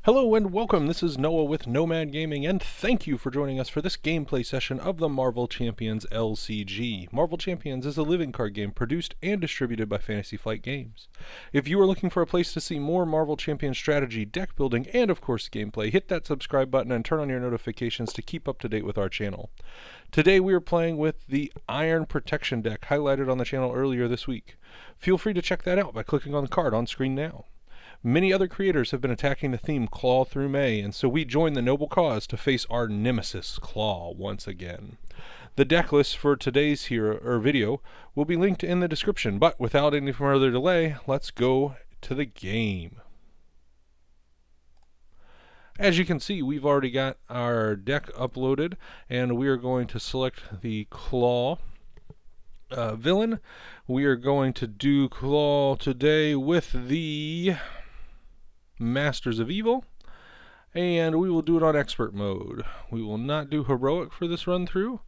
Hello and welcome, this is Noah with Nomad Gaming, and thank you for joining us for this gameplay session of the Marvel Champions LCG. Marvel Champions is a living card game produced and distributed by Fantasy Flight Games. If you are looking for a place to see more Marvel Champions strategy, deck building, and of course gameplay, hit that subscribe button and turn on your notifications to keep up to date with our channel. Today we are playing with the Iron Protection deck highlighted on the channel earlier this week. Feel free to check that out by clicking on the card on screen now. Many other creators have been attacking the theme Claw through May, and so we joined the noble cause to face our nemesis, Klaw, once again. The deck list for today's video will be linked in the description, but without any further delay, let's go to the game. As you can see, we've already got our deck uploaded, and we are going to select the Klaw villain. We are going to do Klaw today with the Masters of Evil, and we will do it on expert mode. We will not do heroic for this run through,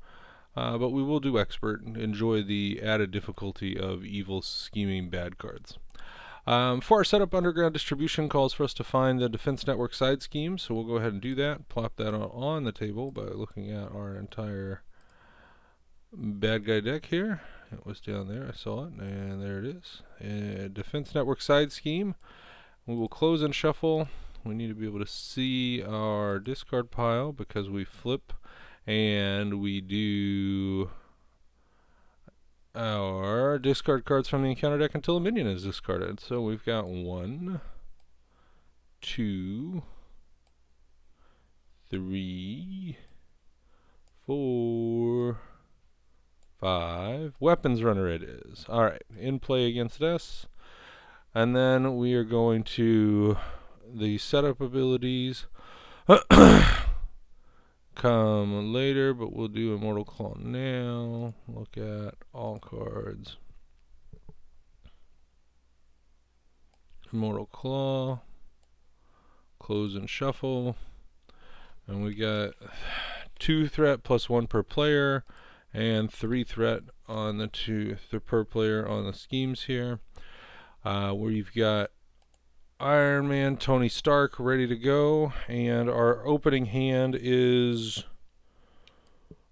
but we will do expert and enjoy the added difficulty of evil scheming bad cards. For our setup, underground distribution calls for us to find the defense network side scheme, so we'll go ahead and do that. Plop that on the table by looking at our entire bad guy deck here. It was down there, I saw it, and there it is. Defense network side scheme. We will close and shuffle. We need to be able to see our discard pile because we flip and we do our discard cards from the encounter deck until a minion is discarded. So we've got 1, 2, 3, 4, 5. Weapons runner it is. Alright, in play against us. And then we are going to the setup abilities come later, but we'll do Immortal Claw now. Look at all cards. Immortal Claw, close and shuffle, and we got 2 threat plus 1 per player, and 3 threat on the 2 per player on the schemes here. Where you've got Iron Man, Tony Stark ready to go, and our opening hand is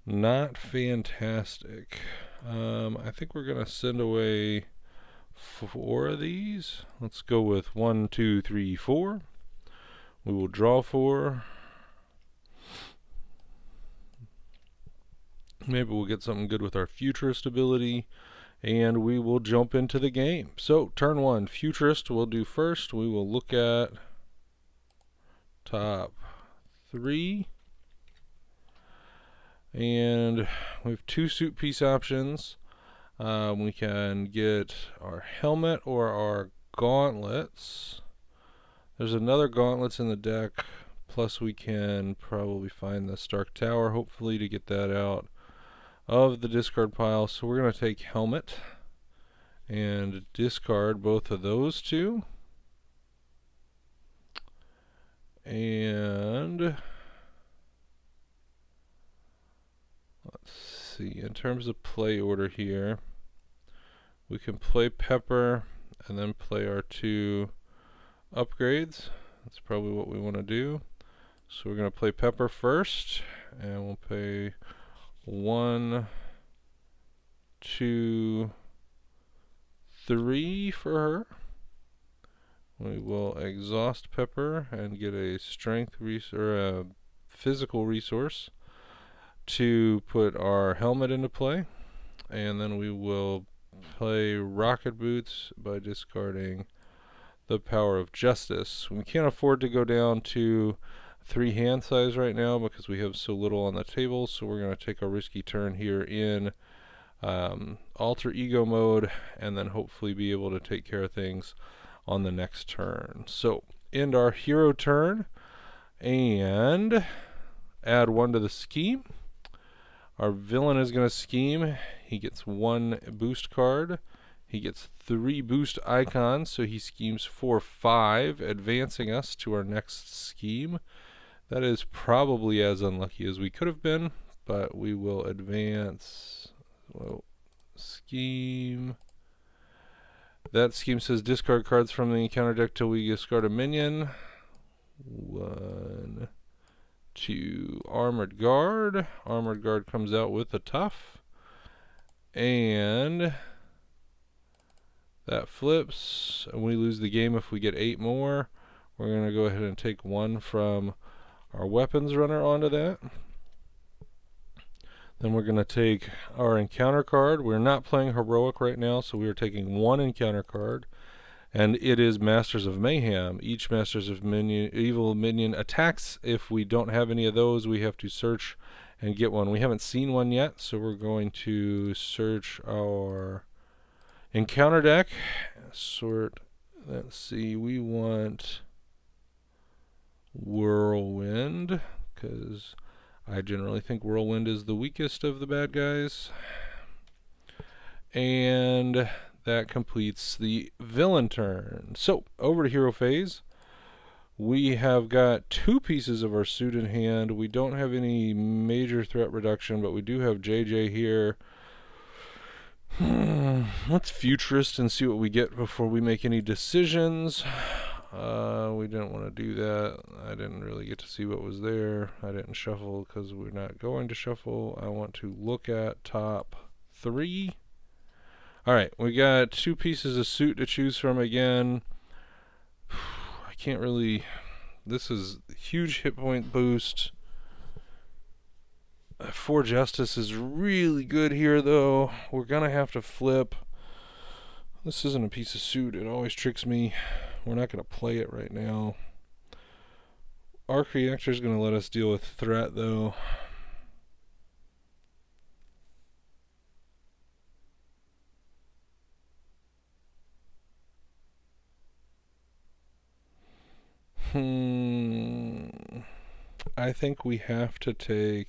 not fantastic. I think we're going to send away 4 of these. Let's go with 1, 2, 3, 4. We will draw 4. Maybe we'll get something good with our Futurist ability, and we will jump into the game. So, turn 1, Futurist we'll do first. We will look at top 3. And we have 2 suit piece options. We can get our helmet or our gauntlets. There's another gauntlets in the deck, plus we can probably find the Stark Tower, hopefully, to get that out of the discard pile. So we're going to take helmet and discard both of those 2. And let's see, in terms of play order here, we can play Pepper and then play our 2 upgrades. That's probably what we want to do. So we're going to play Pepper first, and we'll pay 1, 2, 3 for her. We will exhaust Pepper and get a strength or a physical resource to put our helmet into play, and then we will play Rocket Boots by discarding the Power of Justice. We can't afford to go down to 3 hand size right now because we have so little on the table, so we're going to take a risky turn here in alter ego mode, and then hopefully be able to take care of things on the next turn. So end our hero turn and add 1 to the scheme. Our villain is going to scheme. He gets 1 boost card. He gets 3 boost icons, so he schemes for 5, advancing us to our next scheme. That is probably as unlucky as we could have been, but we will advance. Well, scheme. That scheme says discard cards from the encounter deck till we discard a minion. 1, 2, Armored Guard. Armored Guard comes out with a tough. And that flips, and we lose the game if we get 8 more. We're going to go ahead and take 1 from our weapons runner onto that. Then we're going to take our encounter card. We're not playing heroic right now, so we are taking 1 encounter card. And it is Masters of Mayhem. Each Masters of Evil minion attacks. If we don't have any of those, we have to search and get one. We haven't seen one yet, so we're going to search our encounter deck. Let's see, we want Whirlwind, because I generally think Whirlwind is the weakest of the bad guys. And that completes the villain turn. So, over to hero phase. We have got 2 pieces of our suit in hand. We don't have any major threat reduction, but we do have JJ here. Let's futurist and see what we get before we make any decisions. We didn't want to do that. I didn't really get to see what was there. I didn't shuffle because we're not going to shuffle. I want to look at top 3. Alright, we got 2 pieces of suit to choose from again. I can't really... This is huge hit point boost. 4 Justice is really good here, though. We're going to have to flip. This isn't a piece of suit. It always tricks me. We're not going to play it right now. Arc Reactor is going to let us deal with threat, though. I think we have to take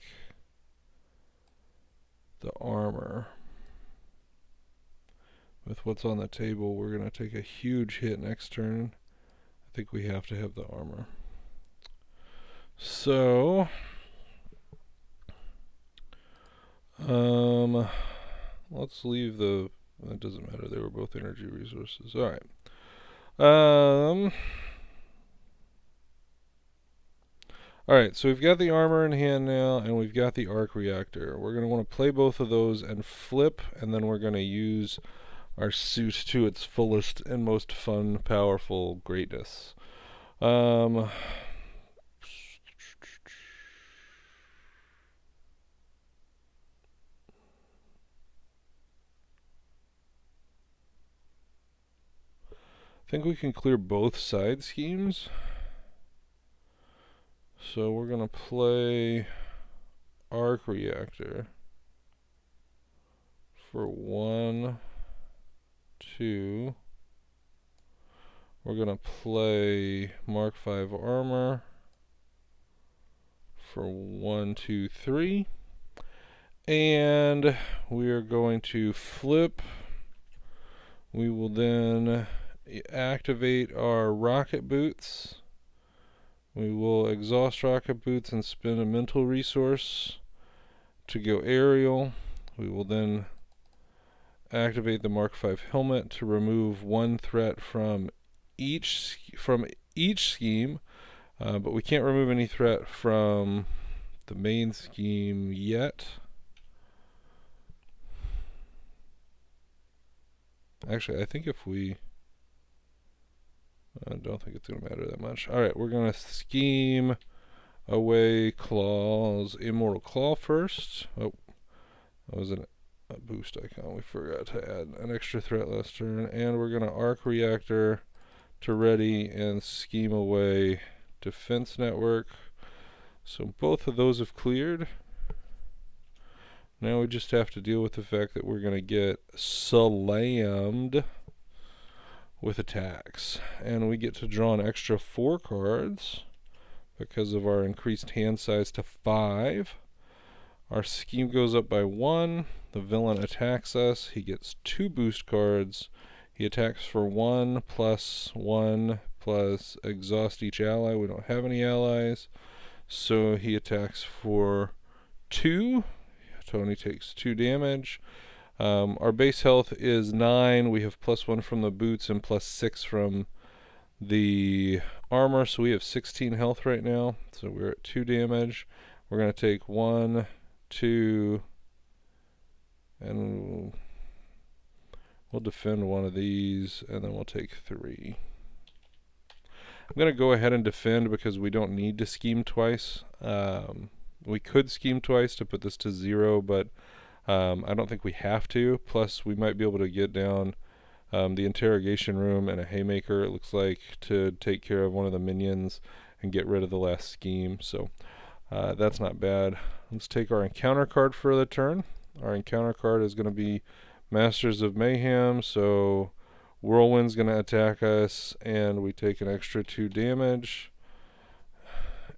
the armor. With what's on the table, we're going to take a huge hit next turn. I think we have to have the armor. So, let's leave the... That doesn't matter. They were both energy resources. Alright. Alright, so we've got the armor in hand now, and we've got the arc reactor. We're going to want to play both of those and flip, and then we're going to use our suit to its fullest and most fun, powerful greatness. I think we can clear both side schemes. So we're going to play Arc Reactor for 1, 2. We're going to play Mark 5 Armor for 1, 2, 3. And we are going to flip. We will then activate our rocket boots. We will exhaust rocket boots and spend a mental resource to go aerial. We will then activate the Mark 5 helmet to remove 1 threat from each scheme, but we can't remove any threat from the main scheme yet. Actually, I think if we... I don't think it's going to matter that much. Alright, we're going to scheme away Klaw's Immortal Klaw first. Oh, that was a boost icon. We forgot to add an extra threat last turn. And we're going to Arc Reactor to ready and scheme away Defense Network. So both of those have cleared. Now we just have to deal with the fact that we're going to get slammed with attacks, and we get to draw an extra 4 cards because of our increased hand size to 5. Our scheme goes up by 1. The villain attacks us. He gets 2 boost cards. He attacks for 1 plus 1 plus exhaust each ally. We don't have any allies, so he attacks for 2. Tony takes 2 damage. Our base health is 9. We have +1 from the boots and +6 from the armor, so we have 16 health right now, so we're at 2 damage. We're going to take 1, 2, and we'll defend one of these, and then we'll take 3. I'm going to go ahead and defend because we don't need to scheme twice. We could scheme twice to put this to 0, but I don't think we have to. Plus, we might be able to get down the interrogation room and a haymaker, it looks like, to take care of one of the minions and get rid of the last scheme. So that's not bad. Let's take our encounter card for the turn. Our encounter card is going to be Masters of Mayhem, so Whirlwind's going to attack us, and we take an extra 2 damage.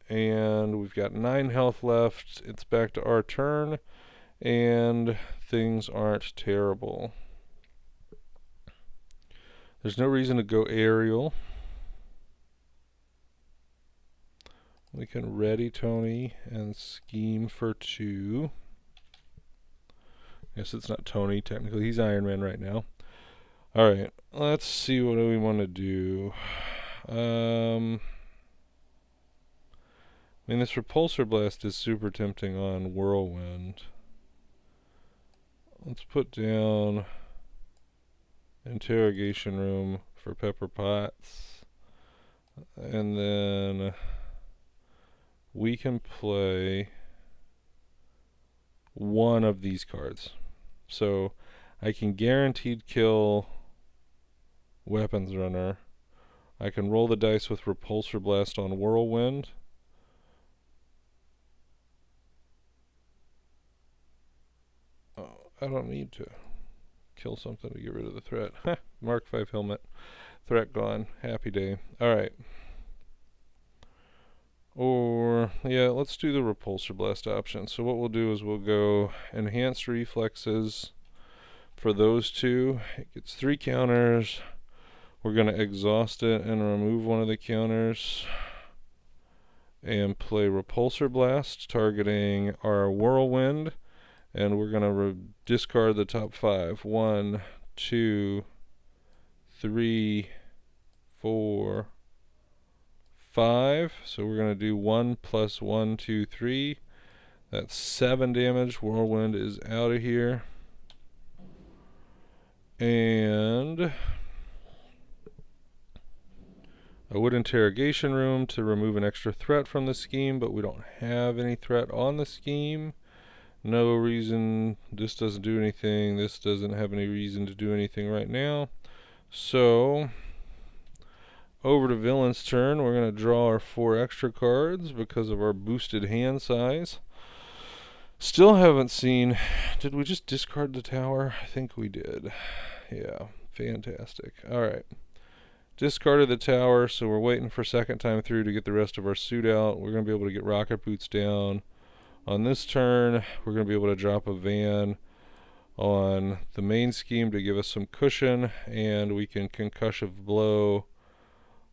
And we've got 9 health left. It's back to our turn, and things aren't terrible. There's no reason to go aerial. We can ready Tony and scheme for 2. Guess it's not Tony, technically. He's Iron Man right now. Alright, let's see what do we want to do. I mean, this Repulsor Blast is super tempting on Whirlwind. Let's put down Interrogation Room for Pepper Potts. And then we can play one of these cards. So I can guaranteed kill Weapons Runner. I can roll the dice with Repulsor Blast on Whirlwind. Oh, I don't need to kill something to get rid of the threat. Mark 5 helmet. Threat gone. Happy day. Alright. Or, yeah, let's do the Repulsor Blast option. So what we'll do is we'll go Enhanced Reflexes for those 2. It gets 3 counters. We're going to exhaust it and remove one of the counters. And play Repulsor Blast, targeting our Whirlwind. And we're going to discard the top 5. 1, 2, 3, 4, 5. So we're going to do 1 plus 1, 2, 3. That's 7 damage. Whirlwind is out of here. And a Wood Interrogation Room to remove an extra threat from the scheme, but we don't have any threat on the scheme. No reason. This doesn't do anything. This doesn't have any reason to do anything right now. So over to Villain's turn. We're going to draw our 4 extra cards because of our boosted hand size. Still haven't seen... Did we just discard the tower? I think we did. Yeah, fantastic. Alright. Discarded the tower, so we're waiting for second time through to get the rest of our suit out. We're going to be able to get rocket boots down. On this turn, we're going to be able to drop a van on the main scheme to give us some cushion, and we can concussive blow,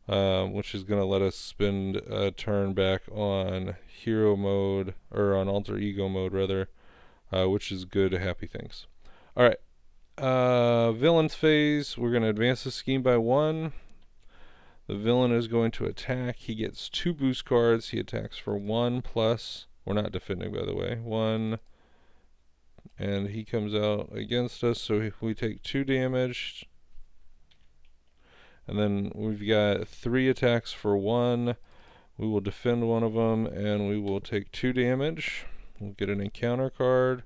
which is going to let us spend a turn back on hero mode, or on alter ego mode rather, which is good. Happy things. Alright, villain's phase. We're going to advance the scheme by 1. The villain is going to attack. He gets 2 boost cards. He attacks for 1 plus... We're not defending, by the way. 1, and he comes out against us, so we take 2 damage. And then we've got 3 attacks for 1. We will defend one of them, and we will take 2 damage. We'll get an encounter card.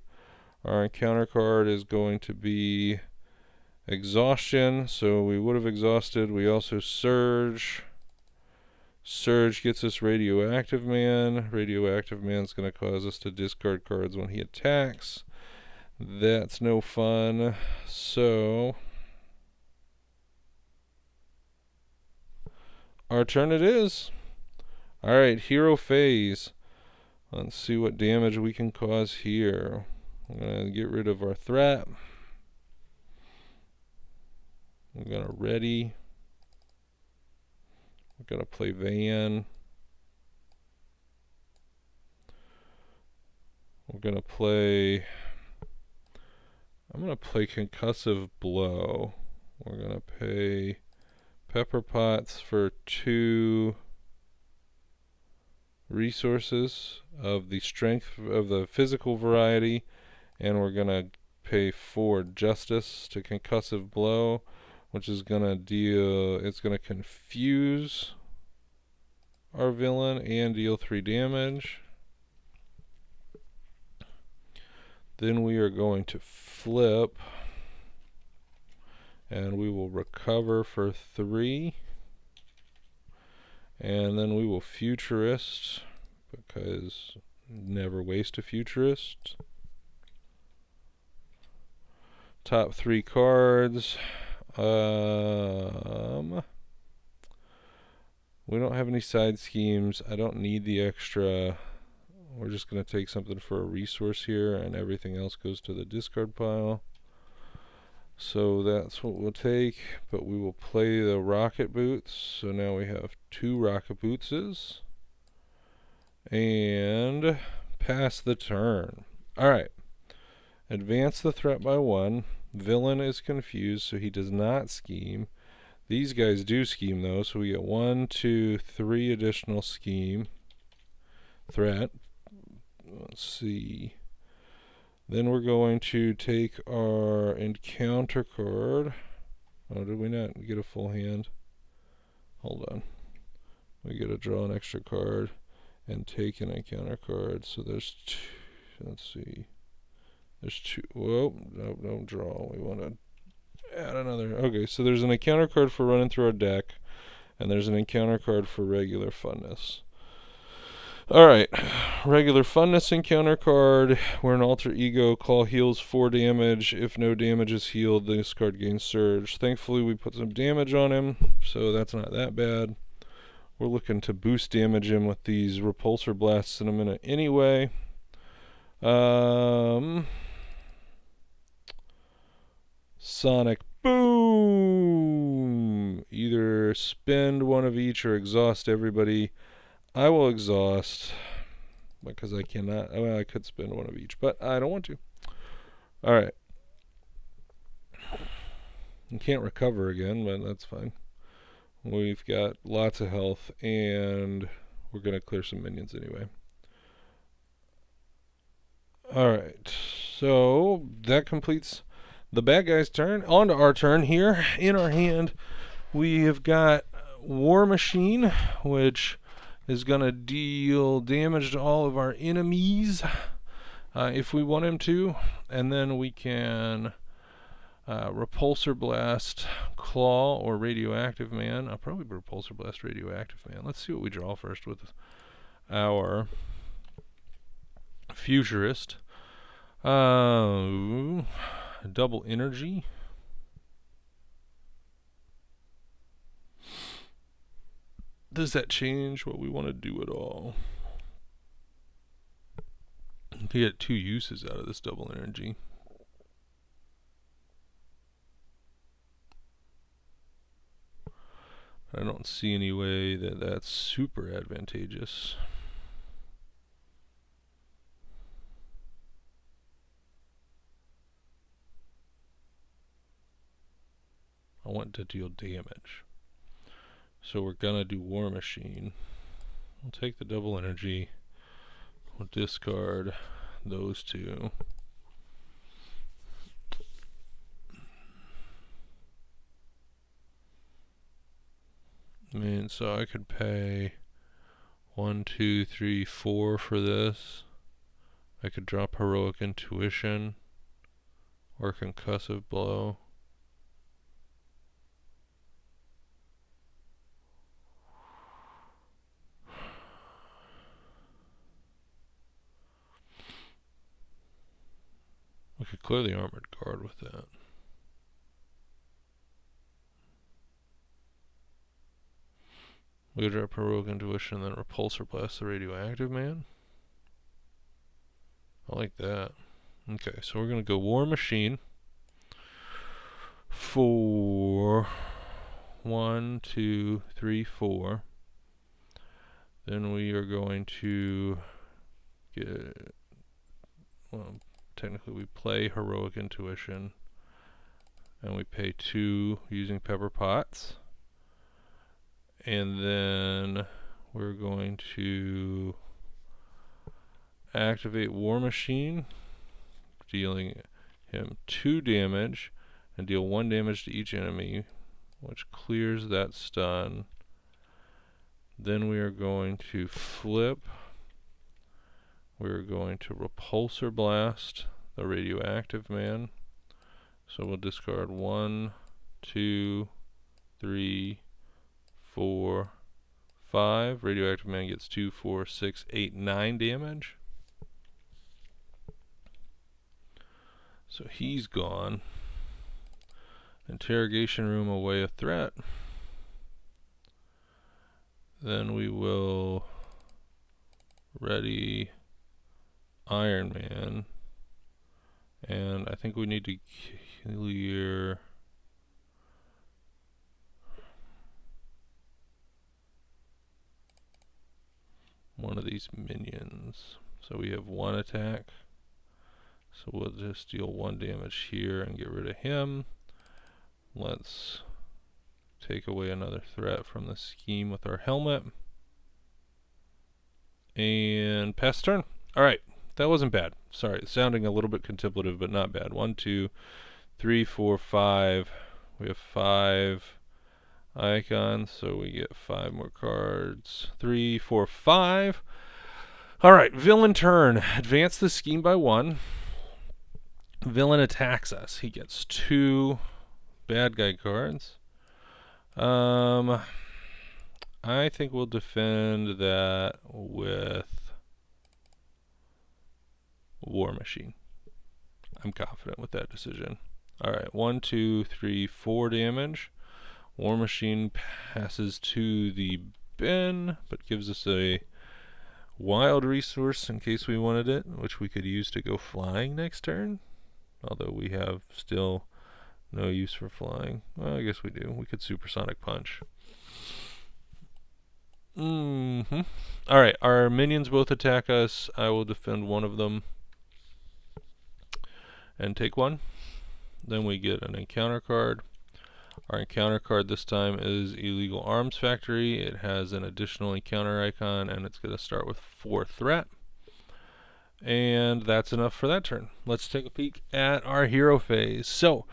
Our encounter card is going to be Exhaustion, so we would have exhausted. We also Surge. Surge gets us Radioactive Man. Radioactive Man's going to cause us to discard cards when he attacks. That's no fun. So our turn it is. Alright, hero phase. Let's see what damage we can cause here. I'm going to get rid of our threat. I'm going to ready. We're going to play Van. We're going to play... I'm going to play Concussive Blow. We're going to Pepper pots for 2 resources of the strength of the physical variety, and we're gonna pay 4 justice to concussive blow, which is gonna it's gonna confuse our villain and deal 3 damage. Then we are going to flip, and we will recover for 3. And then we will futurist, because never waste a futurist. Top 3 cards. We don't have any side schemes. I don't need the extra. We're just going to take something for a resource here, and everything else goes to the discard pile. So that's what we'll take, but we will play the rocket boots. So now we have 2 rocket bootses. And pass the turn. Alright. Advance the threat by 1. Villain is confused, so he does not scheme. These guys do scheme though, so we get 1, 2, 3 additional scheme. Threat. Let's see. Then we're going to take our encounter card. Oh, did we not get a full hand? Hold on. We get to draw an extra card and take an encounter card. So there's 2. Let's see. There's 2. Whoa, no, don't draw. We want to add another. Okay, so there's an encounter card for running through our deck, and there's an encounter card for regular funness. Alright, regular funness encounter card. We're an alter ego. Claw heals 4 damage. If no damage is healed, this card gains surge. Thankfully, we put some damage on him, so that's not that bad. We're looking to boost damage him with these repulsor blasts in a minute anyway. Sonic Boom! Either spend 1 of each or exhaust everybody. I will exhaust because I cannot. Well, I could spend 1 of each, but I don't want to. Alright. You can't recover again, but that's fine. We've got lots of health, and we're going to clear some minions anyway. Alright, so that completes the bad guy's turn. On to our turn here. In our hand, we have got War Machine, which is going to deal damage to all of our enemies if we want him to. And then we can Repulsor Blast Claw or Radioactive Man. I'll probably Repulsor Blast Radioactive Man. Let's see what we draw first with our Futurist. Double Energy. Does that change what we want to do at all? We get 2 uses out of this double energy. I don't see any way that that's super advantageous. I want to deal damage. So we're gonna do War Machine. We'll take the double energy. We'll discard those 2. I mean, so I could pay 1, 2, 3, 4 for this. I could drop Heroic Intuition or Concussive Blow. We could clear the Armored Guard with that. We could drop Heroic Intuition and then Repulsor Blast the Radioactive Man. I like that. Okay, so we're going to go War Machine for 1, 2, 3, 4. Then we are going to get, well, technically we play Heroic Intuition and we pay 2 using Pepper Pots. And then we're going to activate War Machine, dealing him 2 damage, and deal 1 damage to each enemy, which clears that stun. Then we are going to flip. We're going to Repulsor Blast the radioactive man. So we'll discard 1, 2, 3, 4, 5. Radioactive man gets 2, 4, 6, 8, 9 damage. So he's gone. Interrogation room away a threat. Then we will ready Iron Man. And I think we need to clear one of these minions. So we have 1 attack. So we'll just deal 1 damage here and get rid of him. Let's take away another threat from the scheme with our helmet. And pass turn. Alright, that wasn't bad. Sorry, it's sounding a little bit contemplative, but not bad. 1, 2, 3, 4, 5. We have 5 icons, so we get 5 more cards. 3, 4, 5. Alright, villain turn. Advance the scheme by 1. Villain attacks us. He gets 2 bad guy cards. I think we'll defend that with War Machine. I'm confident with that decision. Alright, 1, 2, 3, 4 damage. War Machine passes to the bin, but gives us a wild resource in case we wanted it, which we could use to go flying next turn. Although we have still no use for flying. Well, I guess we do. We could Supersonic Punch. Alright, our minions both attack us. I will defend one of them and take 1. Then we get an encounter card. Our encounter card this time is Illegal Arms Factory. It has an additional encounter icon, and it's going to start with 4 threat. And that's enough for that turn. Let's take a peek at our hero phase. So,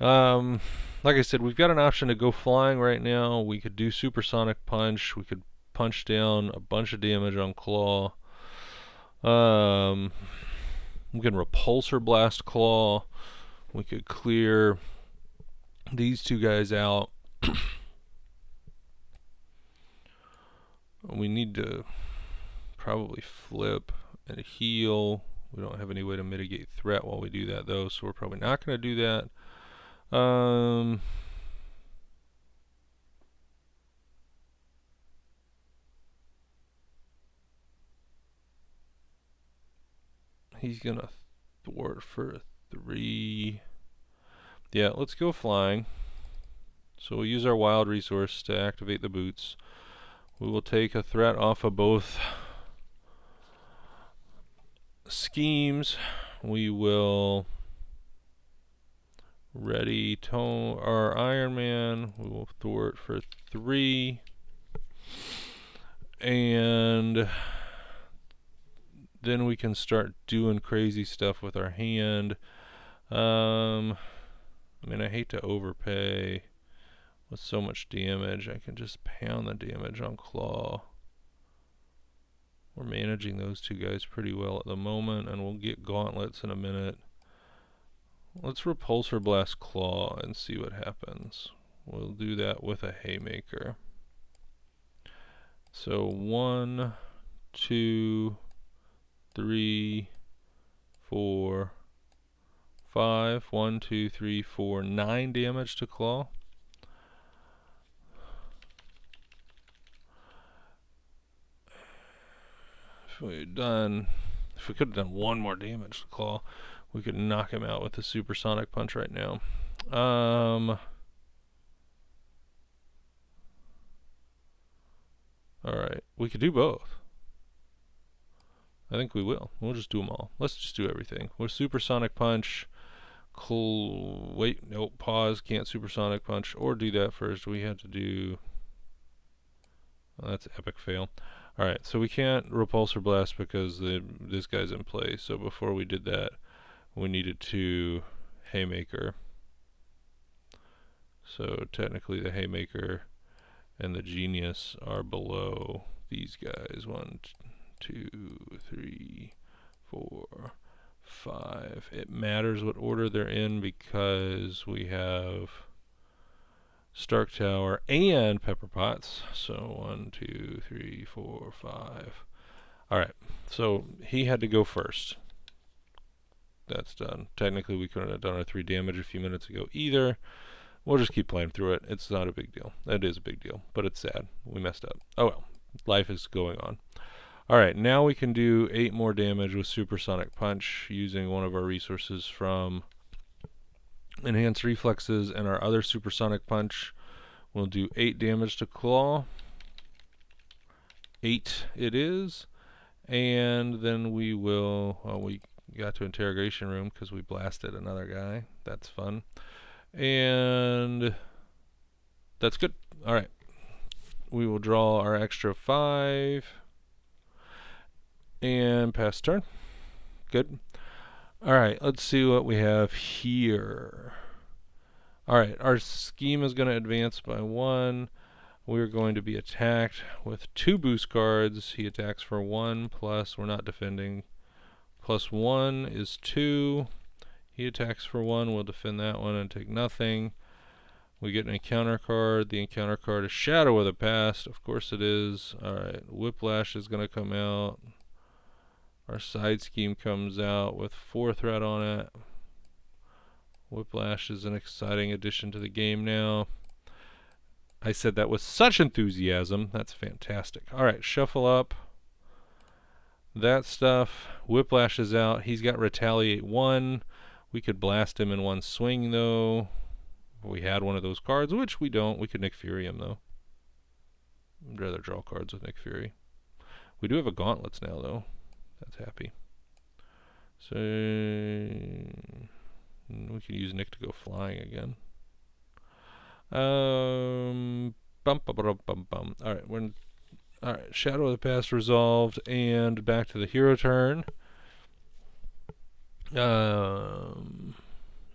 like I said, we've got an option to go flying right now. We could do Supersonic Punch. We could punch down a bunch of damage on Klaw. We can Repulsor Blast Klaw. We could clear these 2 guys out. We need to probably flip and heal. We don't have any way to mitigate threat while we do that though, so we're probably not going to do that. He's going to thwart for 3. Yeah, let's go flying. So we'll use our wild resource to activate the boots. We will take a threat off of both schemes. We will ready our Iron Man. We will thwart for 3. And then we can start doing crazy stuff with our hand. I mean, I hate to overpay with so much damage. I can just pound the damage on Klaw. We're managing those 2 guys pretty well at the moment, and we'll get gauntlets in a minute. Let's Repulsor Blast Klaw and see what happens. We'll do that with a Haymaker. So 1, 2, 3, 4, 5. 1, 2, 3, 4, 9 damage to Klaw. If we could have done 1 more damage to Klaw, we could knock him out with a Supersonic Punch right now. Alright, we could do both. I think we will. We'll just do them all. Let's just do everything. We'll Supersonic Punch. Wait, nope, pause. Can't Supersonic Punch. Or do that first. We had to do Well, that's epic fail. Alright, so we can't Repulsor Blast because this guy's in play. So before we did that, we needed to Haymaker. So technically the Haymaker and the Genius are below these guys. 1, 2, 3, 4, 5. It matters what order they're in because we have Stark Tower and Pepper Pots. So 1, 2, 3, 4, 5. Alright, so he had to go first. That's done. Technically we couldn't have done our 3 damage a few minutes ago either. We'll just keep playing through it. It's not a big deal. It is a big deal, but it's sad. We messed up. Oh well. Life is going on. Alright, now we can do 8 more damage with Supersonic Punch using one of our resources from Enhanced Reflexes, and our other Supersonic Punch will do 8 damage to Klaw. 8 it is. And then we will, well, we got to Interrogation Room because we blasted another guy. That's fun. And that's good. Alright. We will draw our extra 5 and pass turn. Good. Alright, let's see what we have here. Alright, our scheme is going to advance by 1. We're going to be attacked with 2 boost cards. He attacks for 1 plus, we're not defending. Plus 1 is 2. He attacks for 1. We'll defend that one and take nothing. We get an encounter card. The encounter card is Shadow of the Past. Of course it is. Alright, Whiplash is going to come out. Our side scheme comes out with 4 threat on it. Whiplash is an exciting addition to the game now. I said that with such enthusiasm. That's fantastic. Alright, shuffle up that stuff. Whiplash is out. He's got Retaliate 1. We could blast him in one swing, though. If we had one of those cards, which we don't. We could Nick Fury him, though. I'd rather draw cards with Nick Fury. We do have a Gauntlets now, though. That's happy. So we can use Nick to go flying again. Alright, Shadow of the Past resolved, and back to the hero turn.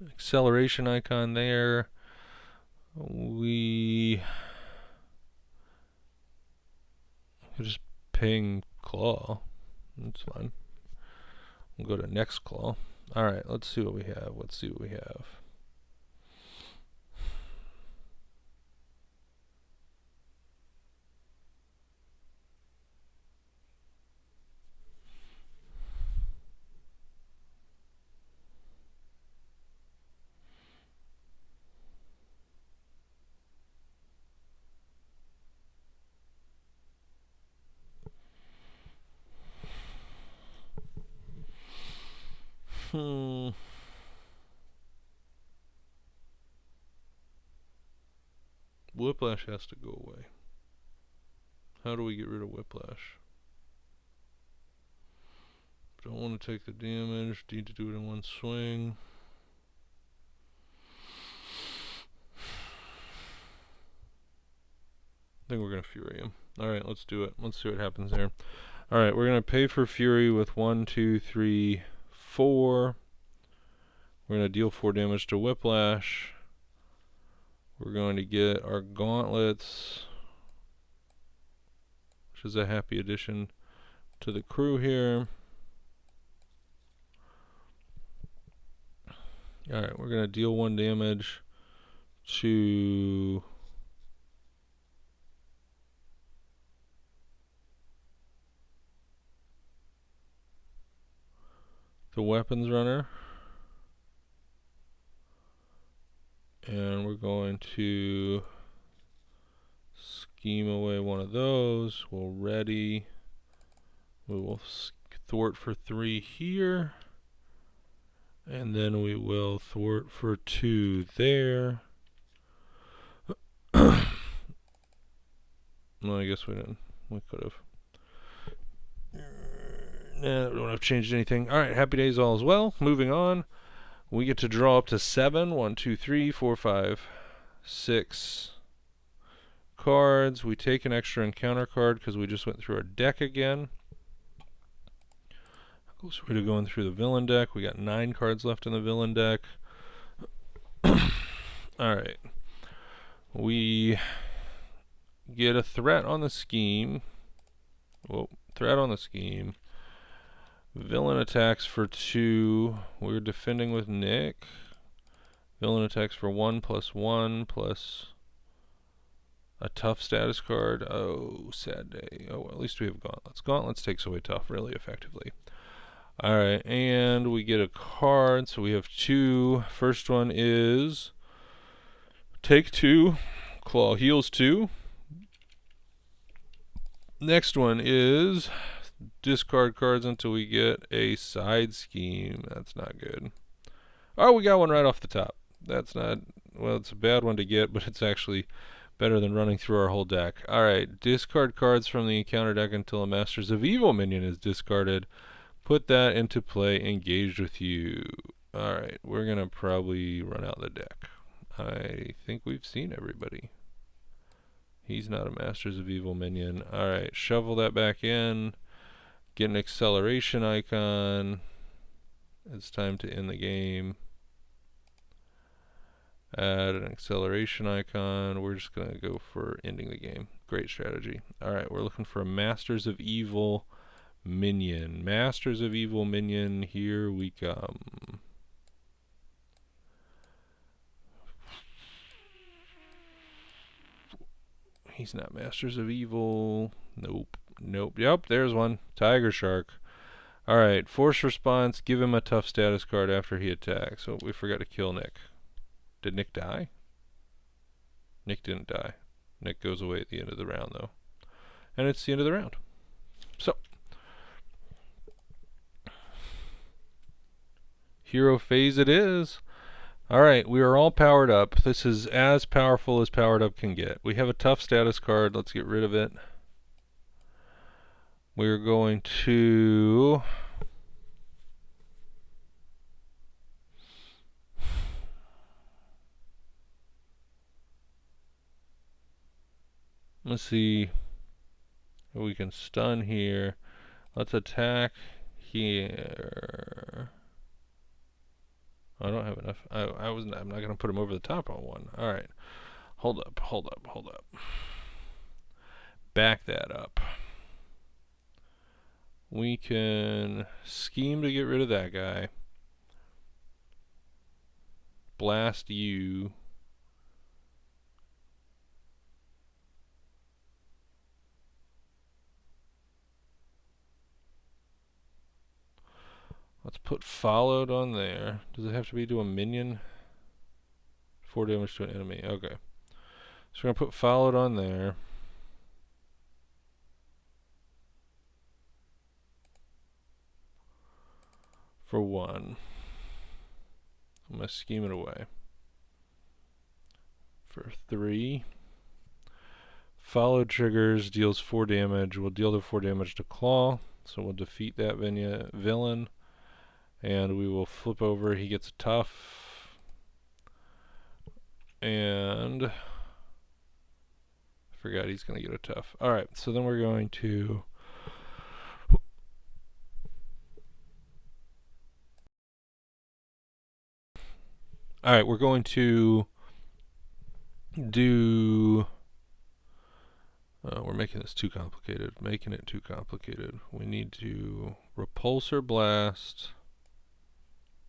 Acceleration icon there. We could just ping Klaw. That's fine. We'll go to next Klaw. Alright, let's see what we have. Let's see what we have. Whiplash has to go away. How do we get rid of Whiplash? Don't want to take the damage. Need to do it in one swing. I think we're going to Fury him. Alright, let's do it. Let's see what happens there. Alright, we're going to pay for Fury with 1, 2, 3, 4. We're going to deal 4 damage to Whiplash. We're going to get our Gauntlets, which is a happy addition to the crew here. Alright, we're going to deal 1 damage to the Weapons Runner. And we're going to scheme away one of those. We'll ready. We will thwart for 3 here. And then we will thwart for 2 there. Well, I guess we didn't. We could have. Nah, we don't have changed anything. Alright, happy days all as well. Moving on. We get to draw up to 7. 1, 2, 3, 4, 5, 6 cards. We take an extra encounter card because we just went through our deck again. Closer way to going through the villain deck. We got 9 cards left in the villain deck. Alright. We get a threat on the scheme. Whoa, threat on the scheme. Villain attacks for 2. We're defending with Nick. Villain attacks for 1+1 plus a tough status card. Oh, sad day. Oh, well, at least we have gauntlets. Gauntlets takes away tough really effectively. Alright, and we get a card. So we have 2. First one is take 2. Klaw heals 2. Next one is discard cards until we get a side scheme. That's not good. Oh, we got one right off the top. That's not, well, it's a bad one to get, but it's actually better than running through our whole deck. Alright, discard cards from the encounter deck until a Masters of Evil minion is discarded. Put that into play, engaged with you. Alright, we're going to probably run out the deck. I think we've seen everybody. He's not a Masters of Evil minion. Alright, shovel that back in. Get an acceleration icon. It's time to end the game. Add an acceleration icon. We're just going to go for ending the game. Great strategy. Alright, we're looking for a Masters of Evil minion. Masters of Evil minion, here we come. He's not Masters of Evil. Nope. Nope. Yep, there's one. Tiger Shark. Alright, force response. Give him a tough status card after he attacks. Oh, we forgot to kill Nick. Did Nick die? Nick didn't die. Nick goes away at the end of the round, though. And it's the end of the round. So, hero phase it is. Alright, we are all powered up. This is as powerful as powered up can get. We have a tough status card. Let's get rid of it. We're going to... let's see if we can stun here. Let's attack here. I don't have enough. I'm not going to put him over the top on one. Alright. Hold up. Back that up. We can scheme to get rid of that guy. Blast you. Let's put followed on there. Does it have to be to a minion? 4 damage to an enemy. Okay. So we're going to put followed on there. For 1. I'm going to scheme it away. For 3. Followed triggers, deals 4 damage. We'll deal the 4 damage to Klaw. So we'll defeat that villain. And we will flip over. He gets a tough. And I forgot he's going to get a tough. Alright, so then we're going to... Alright, we're going to do... we're making this too complicated. Making it too complicated. We need to repulsor blast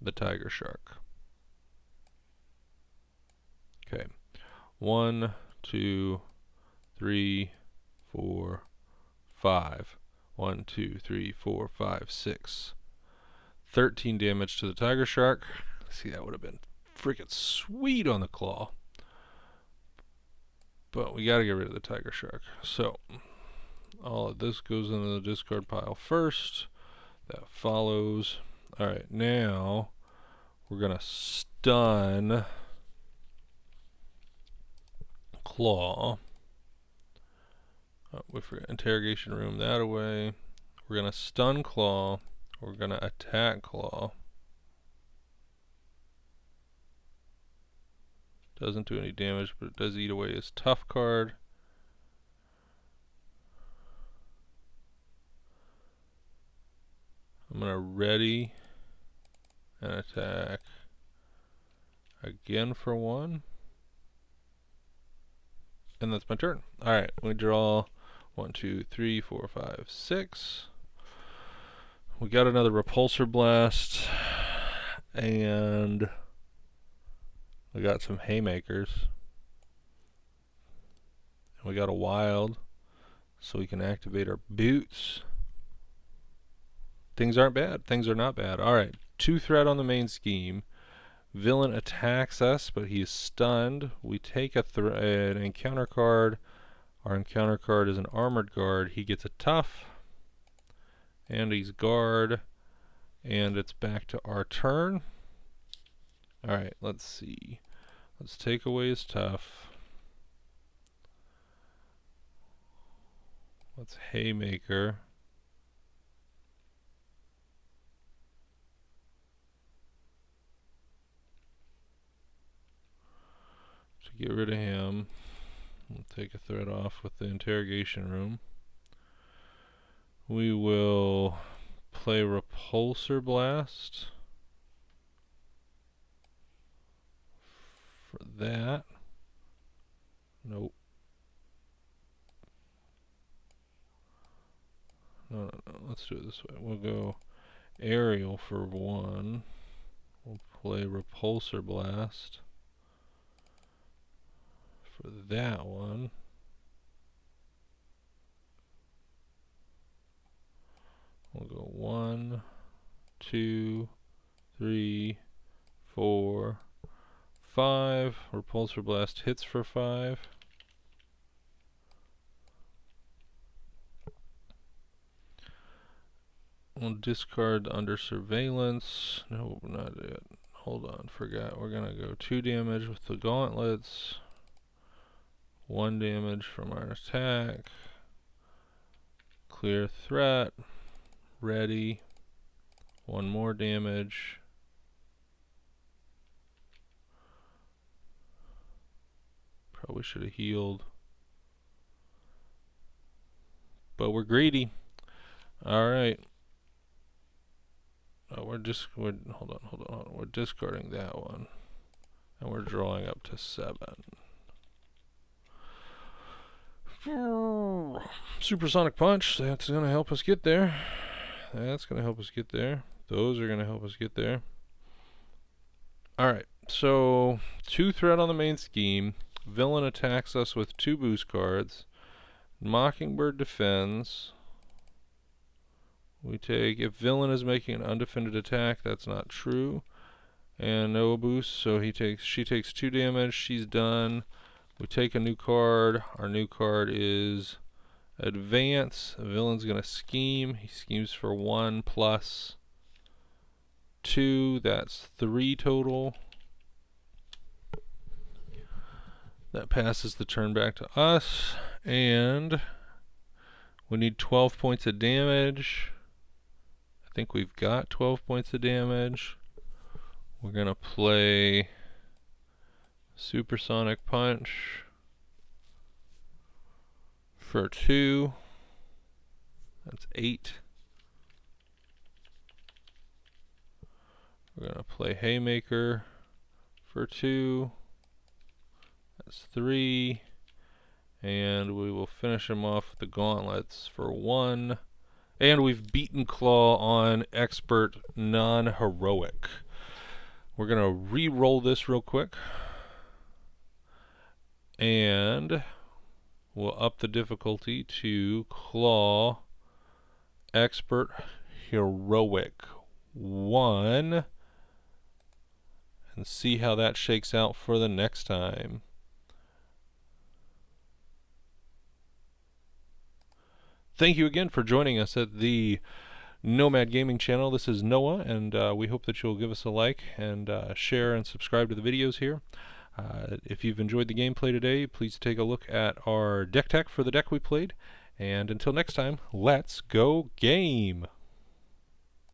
the Tiger Shark. Okay. 1, 2, 3, 4, 5. 1, 2, 3, 4, 5, 6. 13 damage to the Tiger Shark. See, that would have been freaking sweet on the Klaw. But we got to get rid of the Tiger Shark. So, all of this goes into the discard pile first. That follows. Alright, now we're going to stun Klaw. Oh, we forgot interrogation room that away. We're going to stun Klaw. We're going to attack Klaw. Doesn't do any damage, but it does eat away his tough card. I'm going to ready and attack again for 1. And that's my turn. Alright, we draw 1, 2, 3, 4, 5, 6. We got another Repulsor Blast. And we got some Haymakers. And we got a Wild, so we can activate our boots. Things aren't bad. Things are not bad. Alright, 2 threat on the main scheme. Villain attacks us, but he is stunned. We take an encounter card. Our encounter card is an armored guard. He gets a tough, and he's guard, and it's back to our turn. Alright, let's see. Let's take away his tough. Let's Haymaker. Get rid of him. We'll take a threat off with the interrogation room. We will play Repulsor Blast for that. Nope. No. Let's do it this way. We'll go Aerial for 1. We'll play Repulsor Blast for that one. We'll go 1, 2, 3, 4, 5. Repulsor Blast hits for 5. We'll discard under surveillance. No, not it. Hold on, forgot. We're gonna go 2 damage with the gauntlets. 1 damage from our attack. Clear threat. Ready. 1 more damage. Probably should have healed. But we're greedy. Alright. Hold on. We're discarding that one. And we're drawing up to 7. Supersonic Punch, that's going to help us get there. That's going to help us get there. Those are going to help us get there. Alright, so 2 threat on the main scheme. Villain attacks us with 2 boost cards. Mockingbird defends. We take, if villain is making an undefended attack, that's not true. And no boost, so she takes 2 damage, she's done. We take a new card. Our new card is Advance. The villain's gonna scheme. He schemes for 1 plus 2. That's 3 total. That passes the turn back to us. And we need 12 points of damage. I think we've got 12 points of damage. We're gonna play Supersonic Punch for 2. That's 8. We're gonna play Haymaker for 2. That's 3. And we will finish him off with the gauntlets for 1. And we've beaten Klaw on Expert Non-Heroic. We're gonna re-roll this real quick. And we'll up the difficulty to Klaw Expert Heroic 1 and see how that shakes out for the next time. Thank you again for joining us at the Nomad Gaming channel. This is Noah, and we hope that you'll give us a like and share and subscribe to the videos here. If you've enjoyed the gameplay today, please take a look at our deck tech for the deck we played. And until next time, let's go game!